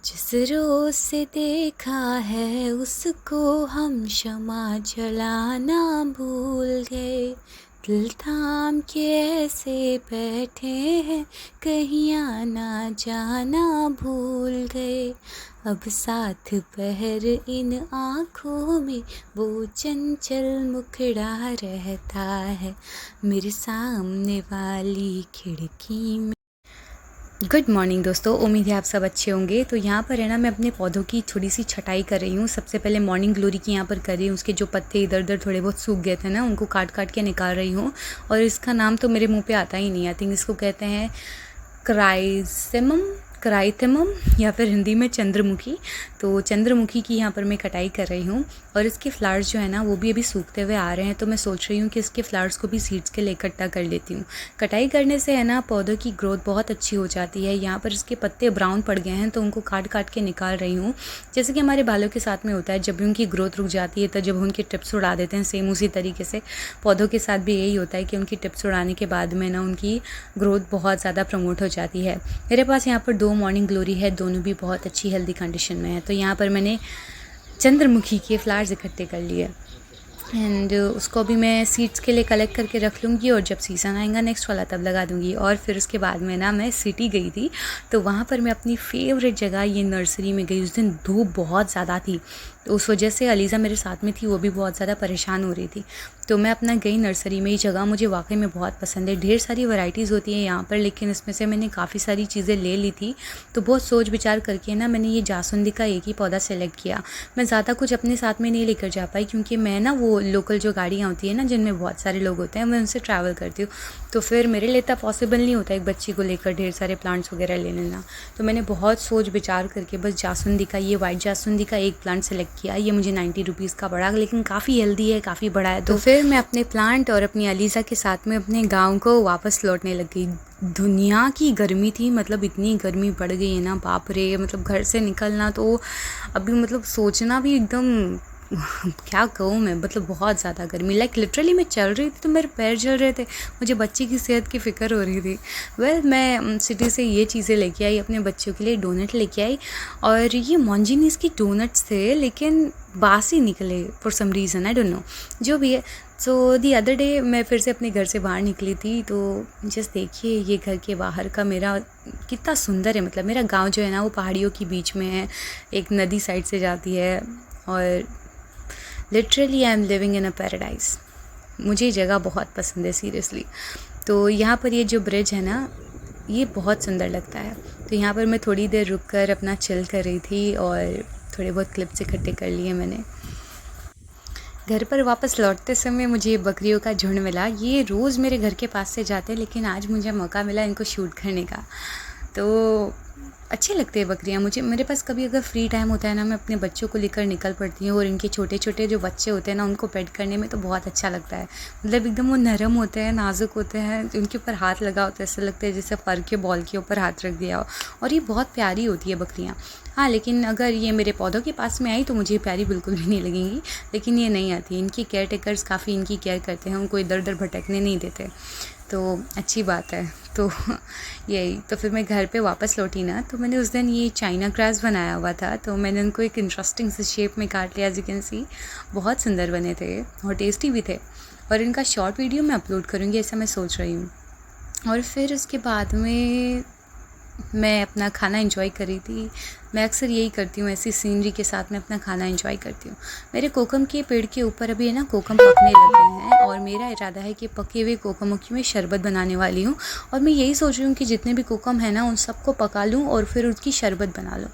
जिस रोज से देखा है उसको हम क्षमा जलाना भूल गए। दिल थाम के ऐसे बैठे हैं कहीं आना जाना भूल गए। अब साथ पहर इन आँखों में वो चंचल मुखड़ा रहता है मेरे सामने वाली खिड़की में। गुड मॉर्निंग दोस्तों, उम्मीद है आप सब अच्छे होंगे। तो यहाँ पर है ना, मैं अपने पौधों की थोड़ी सी छटाई कर रही हूँ। सबसे पहले मॉर्निंग ग्लोरी की यहाँ पर कर रही हूँ। उसके जो पत्ते इधर उधर थोड़े बहुत सूख गए थे ना, उनको काट काट के निकाल रही हूँ। और इसका नाम तो मेरे मुंह पे आता ही नहीं। आई थिंक इसको कहते हैं क्राइथेमम या फिर हिंदी में चंद्रमुखी। तो चंद्रमुखी की यहाँ पर मैं कटाई कर रही हूँ। और इसके फ्लावर्स जो है ना, वो भी अभी सूखते हुए आ रहे हैं। तो मैं सोच रही हूँ कि इसके फ्लावर्स को भी सीड्स के लिए इकट्ठा कर लेती हूँ। कटाई करने से है ना, पौधों की ग्रोथ बहुत अच्छी हो जाती है। यहाँ पर इसके पत्ते ब्राउन पड़ गए हैं तो उनको काट काट के निकाल रही हूँ। जैसे कि हमारे बालों के साथ में होता है, जब भी उनकी ग्रोथ रुक जाती है तो जब उनके टिप्स उड़ा देते हैं, सेम उसी तरीके से पौधों के साथ भी यही होता है कि उनकी टिप्स उड़ाने के बाद में ना उनकी ग्रोथ बहुत ज़्यादा प्रमोट हो जाती है। मेरे पास यहाँ पर 2 मॉर्निंग ग्लोरी है, दोनों भी बहुत अच्छी हेल्दी कंडीशन में है। तो यहाँ पर मैंने चंद्रमुखी के फ्लावर्स इकट्ठे कर लिए एंड उसको भी मैं सीड्स के लिए कलेक्ट करके रख लूँगी और जब सीज़न आएगा नेक्स्ट वाला तब लगा दूँगी। और फिर उसके बाद में ना मैं सिटी गई थी, तो वहाँ पर मैं अपनी फेवरेट जगह ये नर्सरी में गई। उस दिन धूप बहुत ज़्यादा थी तो उस वजह से अलीज़ा मेरे साथ में थी, वो भी बहुत ज़्यादा परेशान हो रही थी। तो मैं अपना गई नर्सरी में। ये जगह मुझे वाकई में बहुत पसंद है। ढेर सारी वैरायटीज़ होती हैं यहाँ पर, लेकिन इसमें से मैंने काफ़ी सारी चीज़ें ले ली थी। तो बहुत सोच विचार करके ना मैंने ये जासुंदी का एक ही पौधा सेलेक्ट किया। मैं ज़्यादा कुछ अपने साथ में नहीं लेकर जा पाई क्योंकि मैं ना वो लोकल जो गाड़ियाँ होती है ना, जिनमें बहुत सारे लोग होते हैं, मैं उनसे ट्रैवल करती हूँ। तो फिर मेरे लिए इतना पॉसिबल नहीं होता एक बच्ची को लेकर ढेर सारे प्लांट्स वगैरह ले लेना। तो मैंने बहुत सोच विचार करके बस जासुंदी का, ये वाइट जासुंदी का एक प्लांट सेलेक्ट किया। ये मुझे 90 रुपीज़ का पड़ा, लेकिन काफ़ी हेल्दी है, काफ़ी बड़ा है। तो फिर मैं अपने प्लांट और अपनी अलीज़ा के साथ में अपने गाँव को वापस लौटने लग गई। दुनिया की गर्मी थी, मतलब इतनी गर्मी बढ़ गई है ना, बाप रे। मतलब घर से निकलना तो अभी मतलब सोचना भी एकदम क्या कहूँ मैं, मतलब बहुत ज़्यादा गर्मी। लाइक लिटरली मैं चल रही थी तो मेरे पैर जल रहे थे, मुझे बच्चे की सेहत की फ़िक्र हो रही थी। मैं सिटी से ये चीज़ें लेके आई, अपने बच्चों के लिए डोनट लेके आई। और ये मॉन्जिनीस की डोनट्स थे, लेकिन बासी निकले for some reason, I don't know, जो भी है। सो दी अदर डे मैं फिर से अपने घर से बाहर निकली थी, तो जस्ट देखिए ये घर के बाहर का मेरा कितना सुंदर है। मतलब मेरा गांव जो है ना, वो पहाड़ियों के बीच में है, एक नदी साइड से जाती है। और literally I am living in a paradise. मुझे ये जगह बहुत पसंद है सीरियसली। तो यहाँ पर ये जो ब्रिज है ना, ये बहुत सुंदर लगता है। तो यहाँ पर मैं थोड़ी देर रुक कर अपना चिल कर रही थी और थोड़े बहुत क्लिप्स इकट्ठे कर लिए मैंने। घर पर वापस लौटते समय मुझे बकरियों का झुंड मिला। ये रोज़ मेरे घर के पास से जाते हैं, लेकिन आज मुझे मौका मिला इनको शूट करने का। तो अच्छे लगते हैं बकरियाँ मुझे। मेरे पास कभी अगर फ्री टाइम होता है ना, मैं अपने बच्चों को लेकर निकल पड़ती हूँ। और इनके छोटे छोटे जो बच्चे होते हैं ना, उनको पेट करने में तो बहुत अच्छा लगता है। मतलब एकदम वो नरम होते हैं, नाजुक होते हैं, उनके ऊपर हाथ लगा होता है, ऐसा लगता है जैसे फर के बॉल के ऊपर हाथ रख दिया हो। और ये बहुत प्यारी होती है बकरियाँ। हाँ, लेकिन अगर ये मेरे पौधों के पास में आई तो मुझे प्यारी बिल्कुल भी नहीं लगेंगी। लेकिन ये नहीं आती, इनकी केयर टेकर्स काफ़ी इनकी केयर करते हैं, उनको इधर उधर भटकने नहीं देते, तो अच्छी बात है। तो यही, तो फिर मैं घर पे वापस लौटी ना, तो मैंने उस दिन ये चाइना ग्रास बनाया हुआ था, तो मैंने उनको एक इंटरेस्टिंग से शेप में काट लिया। एज यू कैन सी, बहुत सुंदर बने थे और टेस्टी भी थे। और इनका शॉर्ट वीडियो मैं अपलोड करूँगी, ऐसा मैं सोच रही हूँ। और फिर उसके बाद में मैं अपना खाना एंजॉय कर रही थी। मैं अक्सर यही करती हूँ, ऐसी सीनरी के साथ में अपना खाना एंजॉय करती हूँ। मेरे कोकम के पेड़ के ऊपर अभी है ना कोकम पकने लगे हैं, और मेरा इरादा है कि पके हुए कोकमों की मैं शरबत बनाने वाली हूँ। और मैं यही सोच रही हूँ कि जितने भी कोकम है ना, उन सबको पका लूँ और फिर उसकी शरबत बना लूँ।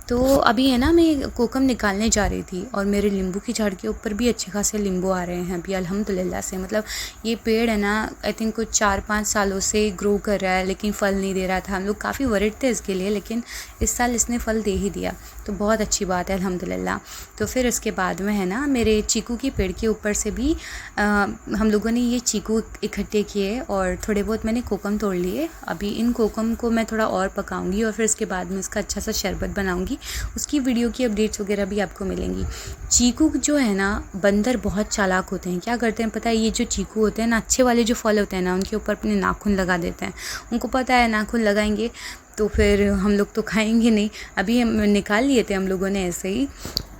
तो अभी है ना, मैं कोकम निकालने जा रही थी और मेरे नींबू की झाड़ के ऊपर भी अच्छे खासे नींबू आ रहे हैं अभी अल्हम्दुलिल्लाह से। मतलब ये पेड़ है ना, आई थिंक कुछ 4-5 सालों से ग्रो कर रहा है, लेकिन फल नहीं दे रहा था। हम लोग काफ़ी वरीड थे इसके लिए, लेकिन इस साल इसने फल दे ही दिया, तो बहुत अच्छी बात है अल्हम्दुलिल्लाह। तो फिर उसके बाद में है ना, मेरे चीकू के पेड़ के ऊपर से भी हम लोगों ने ये चीकू इकट्ठे किए और थोड़े बहुत मैंने कोकम तोड़ लिए। अभी इन कोकम को मैं थोड़ा और पकाऊंगी और फिर इसके बाद में इसका अच्छा सा शरबत बनाऊंगी। उसकी वीडियो की अपडेट्स वगैरह भी आपको मिलेंगी। चीकू जो है ना, बंदर बहुत चालाक होते हैं। क्या करते हैं पता है, ये जो चीकू होते हैं ना, अच्छे वाले जो फल होते हैं ना, उनके ऊपर अपने नाखून लगा देते हैं। उनको पता है नाखून लगाएंगे तो फिर हम लोग तो खाएंगे नहीं। अभी हम निकाल लिए थे हम लोगों ने ऐसे ही।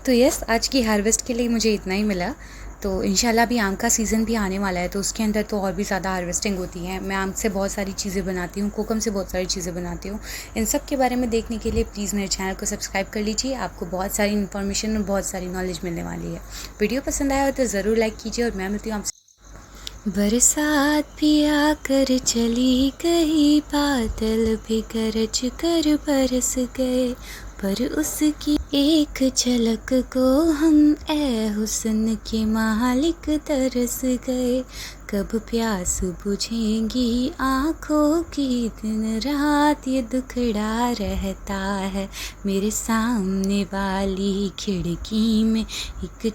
तो यस, आज की हार्वेस्ट के लिए मुझे इतना ही मिला। तो इंशाल्लाह अभी आम का सीज़न भी आने वाला है, तो उसके अंदर तो और भी ज़्यादा हार्वेस्टिंग होती है। मैं आम से बहुत सारी चीज़ें बनाती हूँ, कोकम से बहुत सारी चीज़ें बनाती हूँ। इन सब के बारे में देखने के लिए प्लीज़ मेरे चैनल को सब्सक्राइब कर लीजिए। आपको बहुत सारी इन्फॉर्मेशन और बहुत सारी नॉलेज मिलने वाली है। वीडियो पसंद आया हो तो ज़रूर लाइक कीजिए और मैं मिलती हूँ आपसे। बरसात भी आकर चली गई, बादल भी गरज कर बरस गए, पर उसकी एक झलक को हम ए हुस्न के मालिक तरस गए। कब प्यास बुझेंगी आँखों की, दिन रात ये दुखड़ा रहता है। मेरे सामने वाली खिड़की में एक